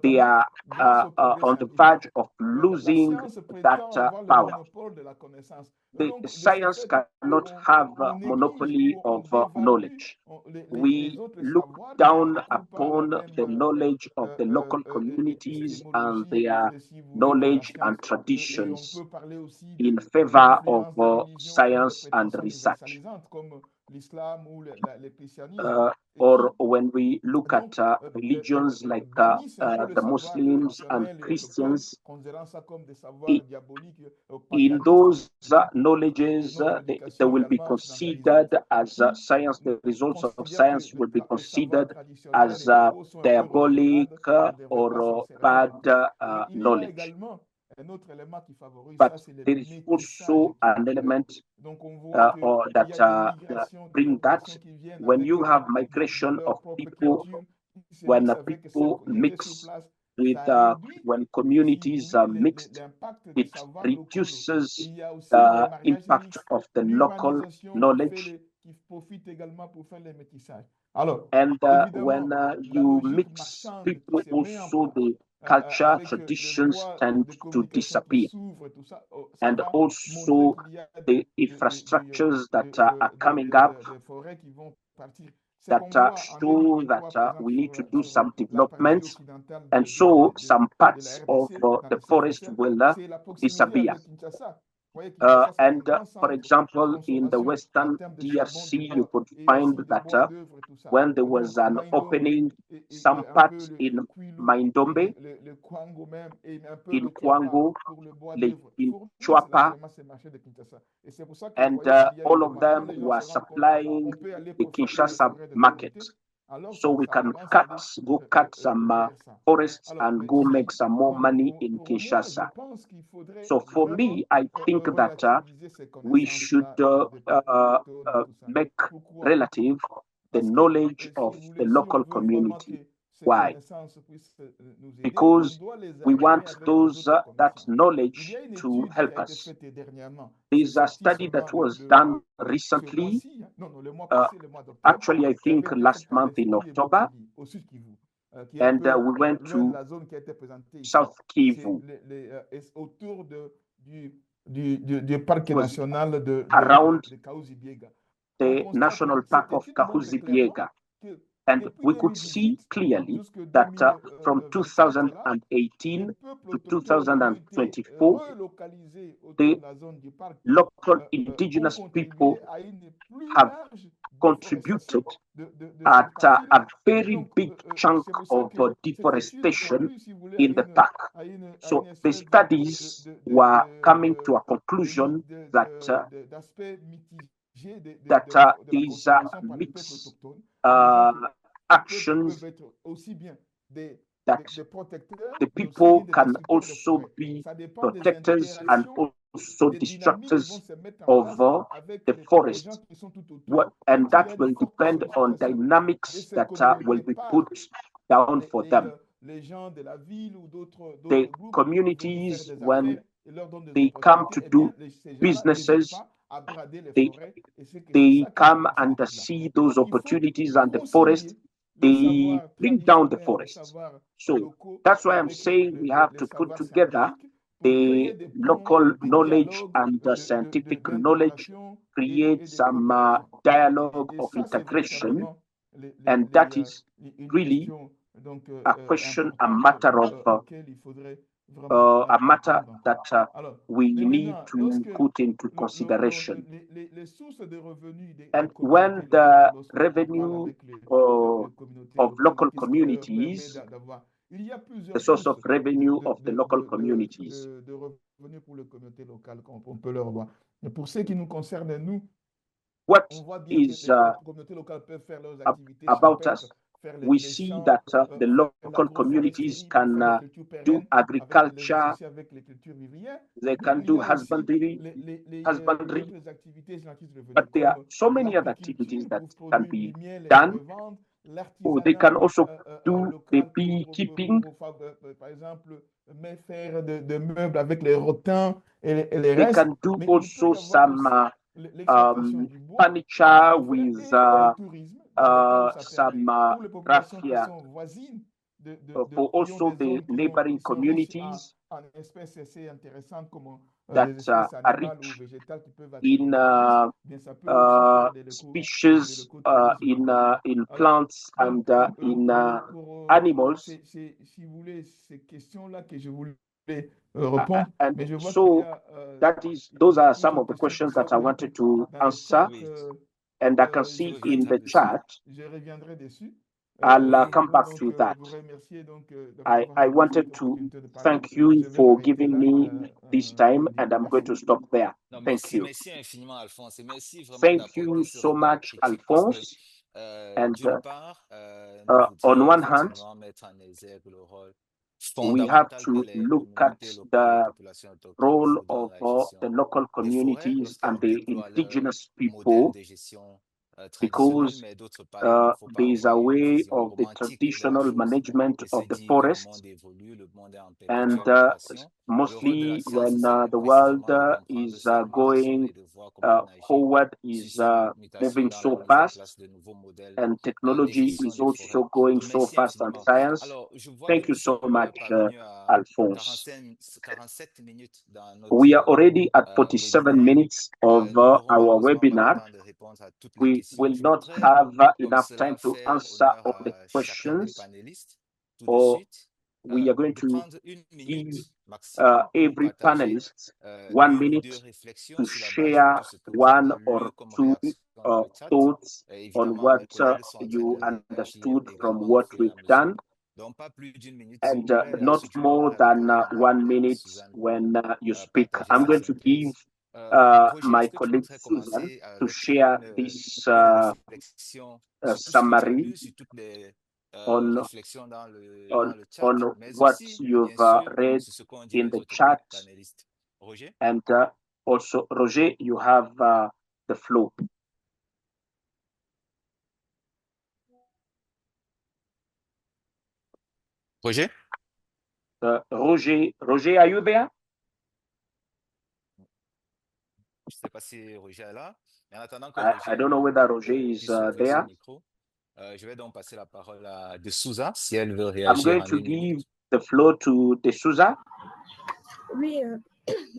They Notamment are grâce au progrès on the scientifique. verge of La losing science that prétend avoir le power. monopole de la connaissance. Et The donc, de ce science fait, cannot have on néglige monopoly ou on of dévalue knowledge. les We autres look savoirs qui down n'ont pas la upon même the knowledge of the local communities and épistémologie, their si vous voulez, de la knowledge and science. Et on traditions peut parler aussi in de favor of l'influence des religions ou des science and prétentions research. universalisantes comme l'islam ou le christianisme. Or when we look Donc, at religions like bannissent un peu le the savoir Muslims and traditionnel et local, Christians, considérant ça comme des savoirs diaboliques, in paganistes. those Et knowledges, notre they éducation will be également considered occidentalisante as qui science. The results of considère que science will be les savoirs considered traditionnels as et locaux sont un peu diabolic rétrogrades, on ne devrait pas s'en or servir. bad Mais il y a knowledge. également un autre élément qui favorise But ça, c'est le there is métissage also an culturel. element Donc on voit qu'il y a that des migrations, des bring that populations qui viennent when avec you have de migration leur of propre people, culture, qui se when mixent avec celle people qui était sur mix place. with Ça réduit, when si communities vous are voulez, mixed, l'impact des it savoirs locaux. reduces Il y a aussi les the mariages impact mixtes, of the local l'urbanisation knowledge. qui profite également pour faire les métissages. Alors, And évidemment, when la you logique mix marchande qui people, se met en also place the culture, avec les traditions voies tend de to communication qui disappear. s'ouvrent, tout ça, ça And va montrer also qu'il y a the infrastructures that are coming up des forêts qui vont partir. C'est that qu'on voit en show 2023, par that exemple, we need to do sur some la partie development, occidentale and so some de la parts of RDC, dans the les forest CFSL, will c'est la proximité disappear. avec Kinshasa. And for example, in the Western DRC, you could find that when there was an opening, some parts in Maindombe, in Congo, in Chuapa, and all of them were supplying the Kinshasa market. So we can go cut some forests and go make some more money in Kinshasa. So for me, I think that we should make relative the knowledge of the local community. Why? Because we want that knowledge to help us. There's a study that was done recently, actually I think last month in October, and we went to South Kivu. Around the National Park of Kahuzi-Biega. And we could see clearly that from 2018 to 2024, the local indigenous people have contributed at a very big chunk of deforestation in the park. So the studies were coming to a conclusion that these mixed actions, that the people can also be protectors and also destructors of the forest. And that will depend on dynamics that will be put down for them. The communities, when they come to do businesses, they come and see those opportunities and the forest, they bring down the forests. So that's why I'm saying we have to put together the local knowledge and the scientific knowledge, create some dialogue of integration, and that is really a question, a matter of a matter that we need to put into consideration. And when the revenue of local communities, the source of revenue of the local communities. What is about us? We see that the local communities can do agriculture, they can do husbandry, but there are so many other activities that can be done. Or they can also do the beekeeping. They can do also some furniture with some raffia for also the neighboring communities that are rich in species, in plants and in animals. And so those are some of the questions that I wanted to answer. And I can see in the chat, I'll come back to that. I wanted to thank you for giving me this time, and I'm going to stop there. Thank you. Thank you so much, Alphonse. And on one hand, we have to look at the role of the local communities and the indigenous people, because there is a way of the traditional management of the forest, and mostly when the world is going forward, is moving so fast, and technology is also going so fast, and science. Thank you so much, Alphonse. We are already at 47 minutes of our webinar. We will not have enough time to answer all the questions, or we are going to give every panelist 1 minute to share one or two thoughts on what you understood from what we've done, and not more than 1 minute when you speak. I'm going to give my colleague Susan to share this summary on what you've read in the chat. And also, Roger, you have the floor. Roger? Roger, are you there? Je ne sais pas si Roger est là. Mais en attendant que I don't know whether Roger is there. Je vais donc passer la parole à De Souza si elle veut I'm réagir going en to une give minute. the floor to De Souza. Oui,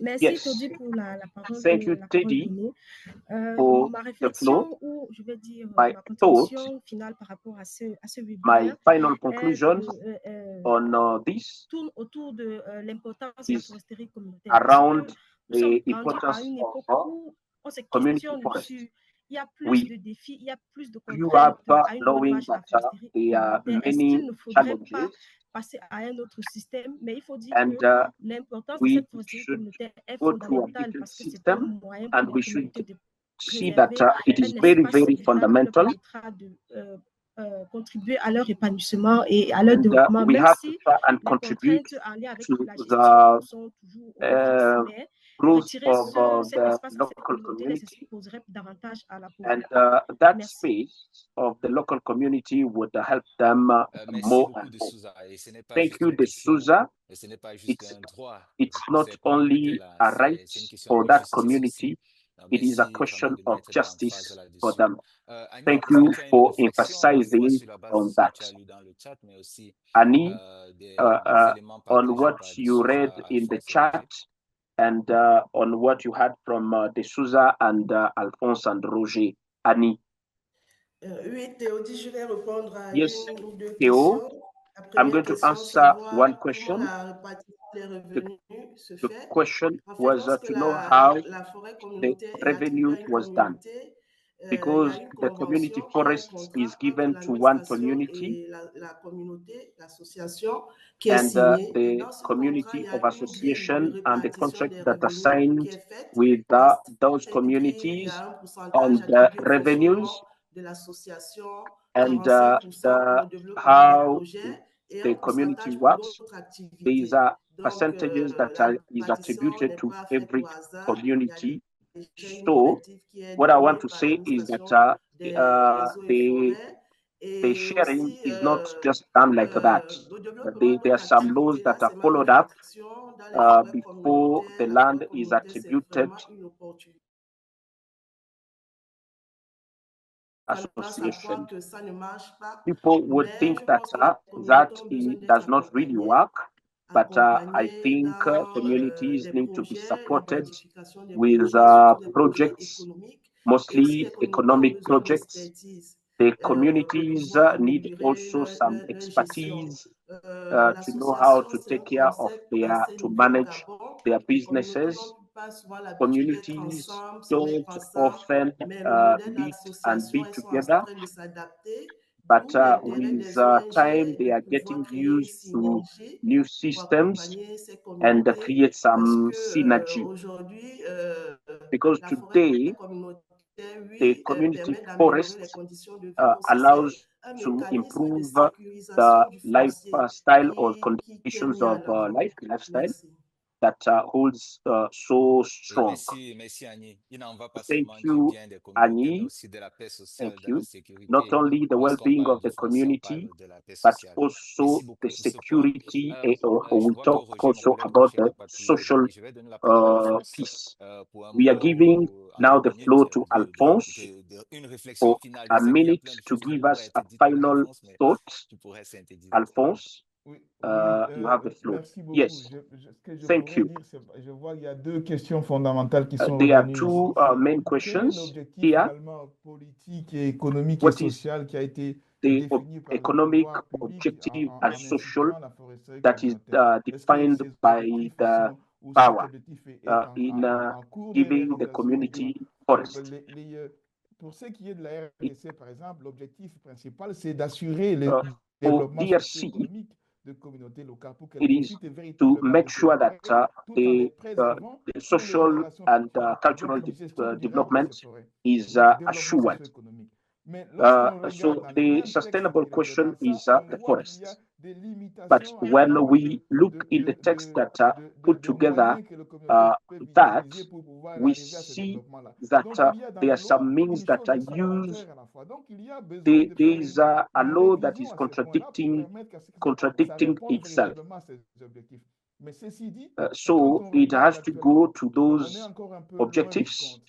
merci Yes. Todi pour la parole, Thank you, la parole Teddy, donnée. for Ma the floor. réflexion ou je vais dire My ma thought, contribution finale par rapport à ce my webinaire final conclusions on this tourne autour de l'importance de la is foresterie communautaire. around Nous sommes the rendus à importance une époque of où on se community questionne forest. sur, il y a plus We de défis, il y a plus de grew contraintes up à une bonne knowing marche de la that foresterie there are communautaire. Est-ce qu'il many ne faudrait pas challenges, passer à un autre système? Mais il faut dire and que l'importance de we cette foresterie should communautaire est go to a fondamentale different parce que c'est un system, moyen pour and les we should communautés de see that préserver it is un very, espace very vital qui fundamental, leur permettra de contribuer à leur épanouissement et à leur and développement, we même have to si try and les contribute contraintes en lien avec to la the gestion sont toujours fixes. Mais growth retirer of cet the espace à ces local communautés les community, exposerait davantage à la and pauvreté. that Merci. space of the local community would help them Merci more beaucoup and De more. Souza. Et ce n'est pas Thank juste you, une De question, Souza. ce n'est pas juste un droit It's de not faire communauté only là, a right c'est une question for de that justice community, aussi. Donc, it is a merci question vraiment de of mettre de l'emphase justice for là-dessus. them. Annie, Thank est-ce que you tu as une for réflexion, des fois emphasizing sur la base on de ce que that. tu as lu dans le chat, mais aussi Annie, des éléments on partagés what par De you read Souza, in the Alphonse et chat, Roger? and on what you had from De Souza and Alphonse and Roger. Annie. Oui, Théodie, je vais répondre à Yes, une ou deux Theo, questions. La I'm première going to question, answer savoir one comment question. la répartition des revenus se The fait. question En fait, was lorsque to know how la forêt the communautaire est attribuée revenue à une was done, communauté, il y because a une the community convention qui est un forest contrat is entre given to one l'administration community, et la communauté, l'association qui est and signée. Et the dans ce contrat, il community y of a une grille de association and the répartition contract des that are revenus qui signed est faite. with Et dans those cette grille, il y communities a un on pourcentage the attribué au revenues fonctionnement de l'association, and 45% pour le développement des how projets et un the community pourcentage pour works. d'autres These activités. are Donc, percentages that la is répartition attributed n'est to pas faite every au hasard. Il y a community. déjà une So directive qui est what I want donnée to par say is that l'administration des eaux et forêts. the Et sharing aussi, is not just done like that. le développement There are d'autres some laws activités, là, that are c'est ma followed up réflexion dans les forêts before the communautaires. La land forêt is communautaire, c'est attributed vraiment une opportunité. Tendance à association. croire que ça ne marche pas, People would mais think je that pense que les communautés ont besoin it d'être does not really accompagnées, work, but I think dans communities des need to be projets, supported l'identification des with projets, surtout des projets projects, économiques. Et aussi, mostly les communautés ont economic besoin projects. d'expertise The pour communities pouvoir need améliorer also some leur gestion. expertise to know how L'association, to c'est un take care of concept assez to nouveau au manage Gabon. their Les communautés businesses. n'ont pas souvent l'habitude d'être Communities ensemble, se mettre don't ensemble, often mais le modèle meet and d'association, be elles sont en together, train de s'adapter, but d'où l'intérêt with des ONG time they de are pouvoir getting créer une used to synergie new pour systems accompagner ces and communautés create parce some que synergy. aujourd'hui, Because la forêt today communautaire, the oui, community permet d'améliorer les forest conditions de vie. Aussi, c'est allows un to mécanisme de improve the sécurisation du foncier lifestyle or qui est conditions mis of en avant. lifestyle Merci. that holds so Et strong. merci Annie. Il n'en va pas Thank seulement du you, bien des communautés, mais Annie. aussi de la paix sociale, Thank de la you. Not sécurité. only the Lorsqu'on well-being parle of de the foncier, on community, parle de la paix but sociale. also Merci beaucoup the pour ce point. security, or Je we vois que talk Roger, mon also collègue about Roger, the n'a pas pu social revenir. Je vais donner la parole à Alphonse peace. pour un We are giving mot en now une the minute, floor to Alphonse une réflexion for finale. Je a sais qu'il y a minute plein de to choses qui give pourraient us être a dites par final Alphonse, mais thought. tu pourrais synthétiser. Alphonse, Oui, you have the floor. merci beaucoup. Yes, Ce que je thank pourrais you. dire, je vois qu'il y a deux questions fondamentales qui sont There are revenues two ici. C'est main quel est questions l'objectif here. finalement politique et économique et What is social qui a été the définie par economic le pouvoir public objective and social instituant la foresterie that is communautaire. Est-ce que defined ces by objectifs the sont, ou cet power objectif est in en cours de giving the réalisation ou bien community forest. pour ce qui est de la RDC, par exemple, l'objectif principal, c'est d'assurer le For développement DRC, socio-économique de communautés locales pour qu'elles it is profitent to véritablement make de ces sure that forêts, tout en les the préservant pour les social générations and futures. cultural Donc, une gestion durable de development ces forêts, is donc développement assured. socio-économique. Mais lorsqu'on regarde So dans les the mêmes textes sustainable question environnementaux, is on the voit qu'il y a forests. des But limitations en when termes we look in the text that put de together moyens que les communautés peuvent that, utiliser pour pouvoir we arriver à ce see développement-là. that Donc, il y a dans there la are some loi means une that chose are et son used. contraire à la fois. Donc, il y a besoin There de faire is a law that is révision à ce point-là pour permettre que ça contradicting réponde itself. véritablement à ces objectifs. Mais ceci dit, So quand on it regarde has to go actuellement, to on est those encore un peu loin du objectives. compte.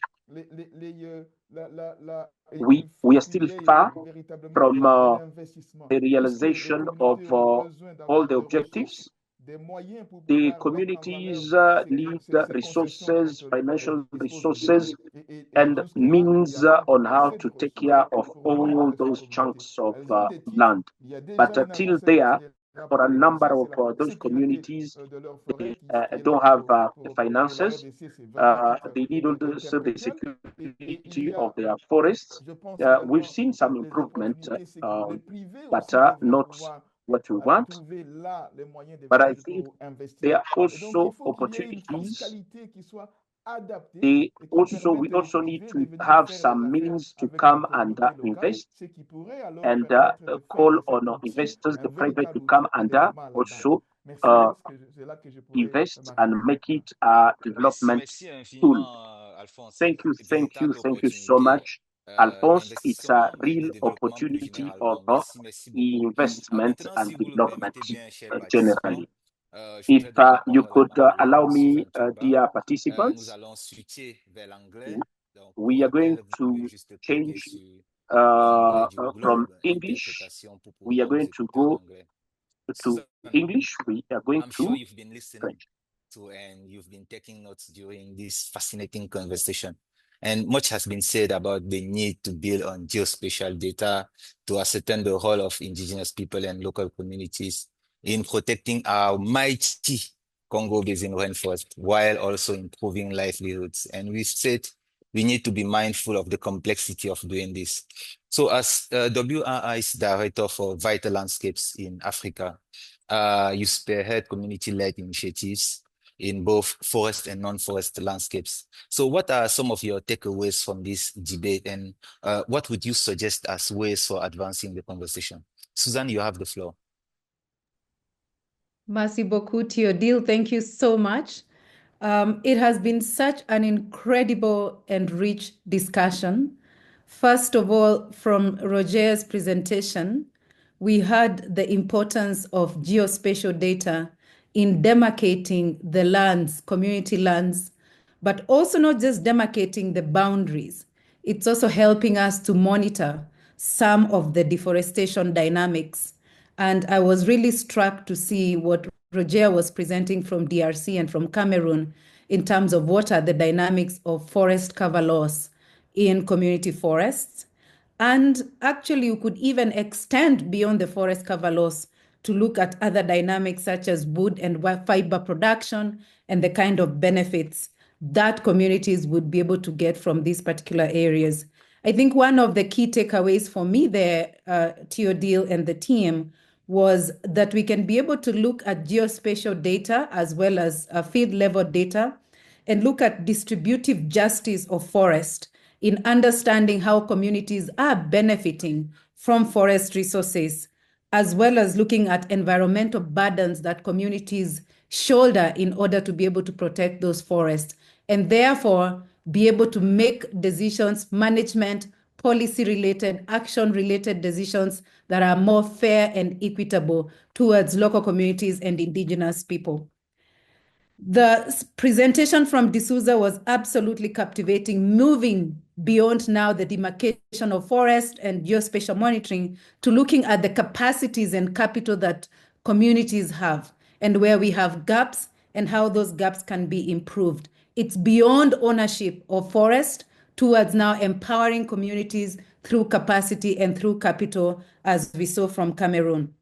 We Il faut are qu'il still y ait far véritablement from un investissement, the puisque les realization of communautés ont besoin all d'avoir the des objectives. ressources, des moyens pour The pouvoir mettre en communities valeur need ces concessions dont resources, financial elles disposent resources, aujourd'hui. Et and jusque-là, il means n'y a pas on encore how assez de to take ressources care of pour all nourrir ces those communautés. chunks of Elles ont des titres, land. il y a But déjà une until avancée there, considérable for a pour number l'RDC, of c'est la those sécurité communities, de leur forêt qui est don't là have pour the la finances. RDC, c'est vraiment à titre They need also the intertextuel. Et il security y of a, their forests. je pense We've également, seen some les improvement, opportunités, c'est que les privés but aussi devraient not pouvoir what we want. trouver là les moyens But I d'émerger think pour there investir. are Et donc, il also faut qu'il y ait une opportunities. fiscalité qui soit adaptée We et qui also permette need aux privés de to venir have faire des some affaires means to avec les come and communautés locales, invest ce qui pourrait alors and permettre de faire call de cette on outil investors, un the private, to véritable come outil de and développement à la base. also Merci, c'est là que je pourrais invest m'arrêter. and make it a development Merci tool. infiniment, Alphonse. Thank you, C'est une thank you, véritable thank you so opportunité much, Alphonse. It's a d'investissement et de real développement plus opportunity généralement. of Merci beaucoup. investment Maintenant, and si vous le development permettez bien, chers participants, generally. je If voudrais donner la you parole à could ma collègue allow me, Suzanne Toumba. dear Nous participants, allons switcher vers l'anglais. Donc, we pour are going rappel, vous pouvez to juste cliquer change sur l'onglet du from globe, English. interprétation, pour We are pouvoir nous going to écouter en go anglais. to Suzanne, English. We are going I'm sure to you've been listening French. to and you've been taking notes during this fascinating conversation. And much has been said about the need to build on geospatial data to ascertain the role of indigenous people and local communities in protecting our mighty Congo Basin rainforest while also improving livelihoods. And we said we need to be mindful of the complexity of doing this. So as WRI's director for Vital Landscapes in Africa, you spearhead community-led initiatives in both forest and non-forest landscapes. So what are some of your takeaways from this debate, and what would you suggest as ways for advancing the conversation? Suzanne, you have the floor. Merci beaucoup, Théodile. Thank you so much. It has been such an incredible and rich discussion. First of all, from Roger's presentation, we heard the importance of geospatial data in demarcating the lands, community lands, but also not just demarcating the boundaries. It's also helping us to monitor some of the deforestation dynamics. And I was really struck to see what Roger was presenting from DRC and from Cameroon in terms of what are the dynamics of forest cover loss in community forests. And actually, you could even extend beyond the forest cover loss to look at other dynamics such as wood and fiber production and the kind of benefits that communities would be able to get from these particular areas. I think one of the key takeaways for me there, Théodile and the team, was that we can be able to look at geospatial data as well as field level data and look at distributive justice of forest in understanding how communities are benefiting from forest resources, as well as looking at environmental burdens that communities shoulder in order to be able to protect those forests, and therefore be able to make decisions, management, policy-related, action-related decisions that are more fair and equitable towards local communities and indigenous people. The presentation from D'Souza was absolutely captivating, moving beyond now the demarcation of forest and geospatial monitoring to looking at the capacities and capital that communities have and where we have gaps and how those gaps can be improved. It's beyond ownership of forest towards now empowering communities through capacity and through capital, as we saw from Cameroon.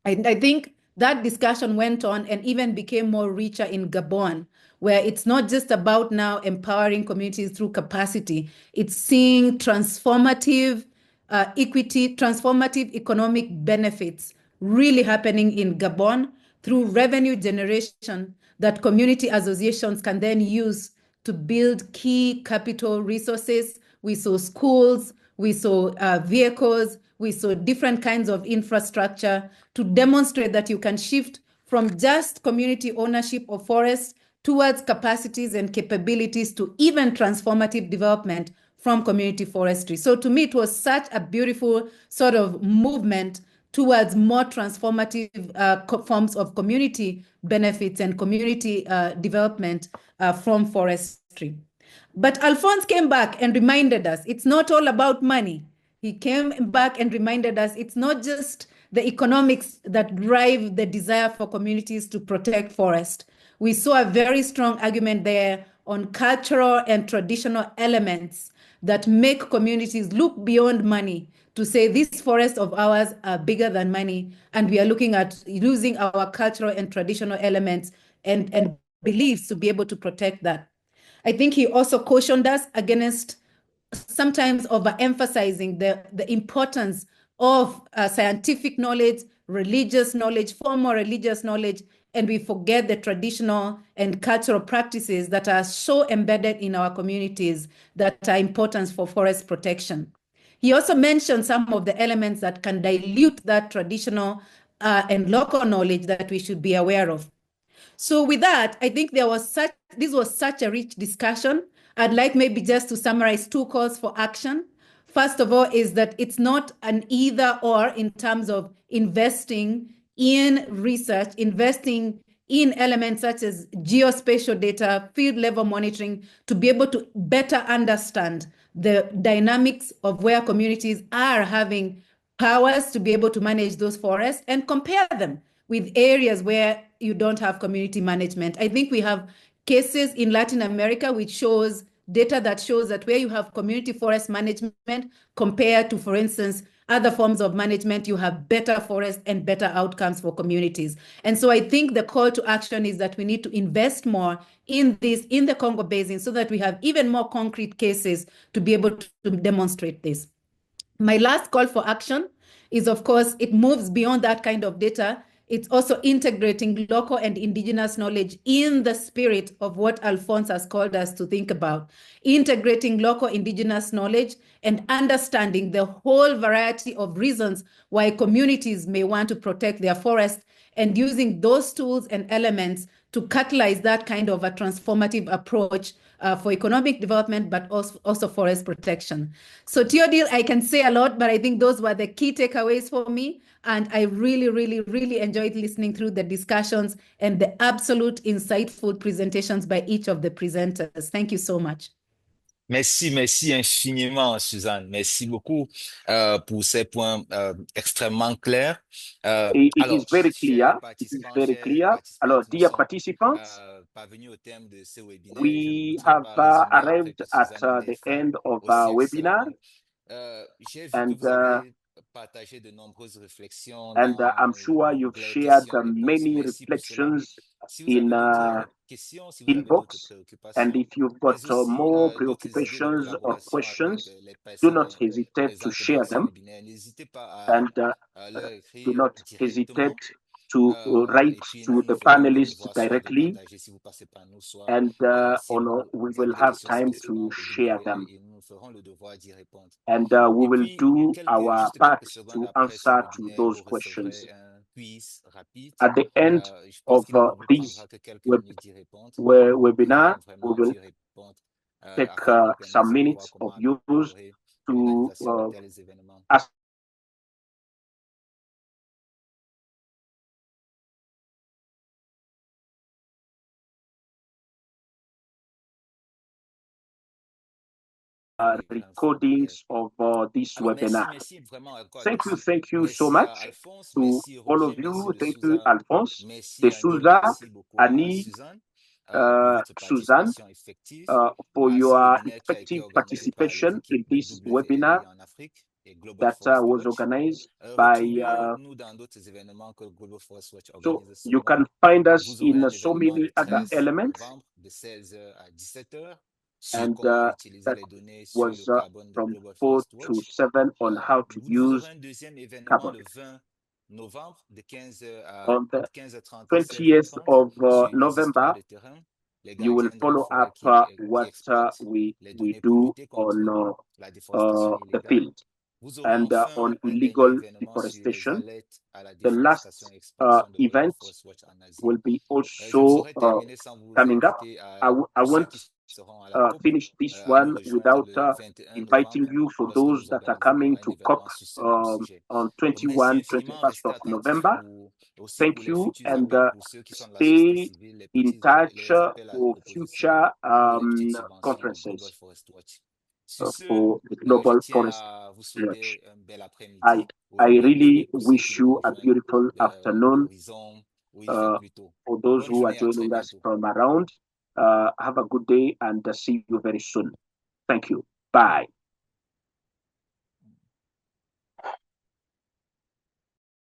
I think that discussion went on and even became more richer in Gabon, where it's not just about now empowering communities through capacity, it's seeing transformative transformative economic benefits really happening in Gabon through revenue generation that community associations can then use to build key capital resources. We saw schools, we saw vehicles, we saw different kinds of infrastructure to demonstrate that you can shift from just community ownership of forests towards capacities and capabilities to even transformative development from community forestry. So to me, it was such a beautiful sort of movement towards more transformative forms of community benefits and community development from forestry. But Alphonse came back and reminded us it's not all about money. He came back and reminded us it's not just the economics that drive the desire for communities to protect forest. We saw a very strong argument there on cultural and traditional elements that make communities look beyond money to say these forests of ours are bigger than money, and we are looking at using our cultural and traditional elements and beliefs to be able to protect that. I think he also cautioned us against sometimes overemphasizing the importance of scientific knowledge, religious knowledge, formal religious knowledge, and we forget the traditional and cultural practices that are so embedded in our communities that are important for forest protection. He also mentioned some of the elements that can dilute that traditional and local knowledge that we should be aware of. So with that, I think this was such a rich discussion. I'd like maybe just to summarize 2 calls for action. First of all is that it's not an either or in terms of investing in research, investing in elements such as geospatial data, field level monitoring, to be able to better understand the dynamics of where communities are having powers to be able to manage those forests and compare them with areas where you don't have community management. I think we have cases in Latin America which shows data that shows that where you have community forest management compared to, for instance, other forms of management, you have better forests and better outcomes for communities. And so I think the call to action is that we need to invest more in this, in the Congo Basin, so that we have even more concrete cases to be able to demonstrate this. My last call for action is, of course, it moves beyond that kind of data. It's also integrating local and indigenous knowledge in the spirit of what Alphonse has called us to think about. Integrating local indigenous knowledge and understanding the whole variety of reasons why communities may want to protect their forests, and using those tools and elements to catalyze that kind of a transformative approach for economic development, but also forest protection. So Theodile, I can say a lot, but I think those were the key takeaways for me. And I really, really, really enjoyed listening through the discussions and the absolute insightful presentations by each of the presenters. Thank you so much. Merci infiniment, Suzanne. Merci beaucoup pour ces points extrêmement clairs. It is very clear. It is very clear. Alors, dear participants, we have arrived at the end of our webinar. And I'm sure you've shared many reflections in inbox. And if you've got more preoccupations or questions, do not hesitate to share them. And do not hesitate to write to the panelists directly. And we will have time to share them. And we will do our part to answer to those questions. At the end of this webinar, we will take some minutes of yours to ask recordings of this webinar. Thank you so much to all of you. Thank you, Alphonse, De Souza, Annie, Suzanne, for your effective participation in this webinar that was organized by so you can find us in so many other elements, and that was from 4 to 7 on how to use carbon. On the 20th of November, you will follow up what we do on the field and on illegal deforestation. The last event will be also coming up. I won't finish this one without inviting you for those that are coming to COP on 21st of November. Thank you, and stay in touch for future conferences for the Global Forest Research. I really wish you a beautiful afternoon. For those who are joining us from around, have a good day and see you very soon. Thank you. Bye.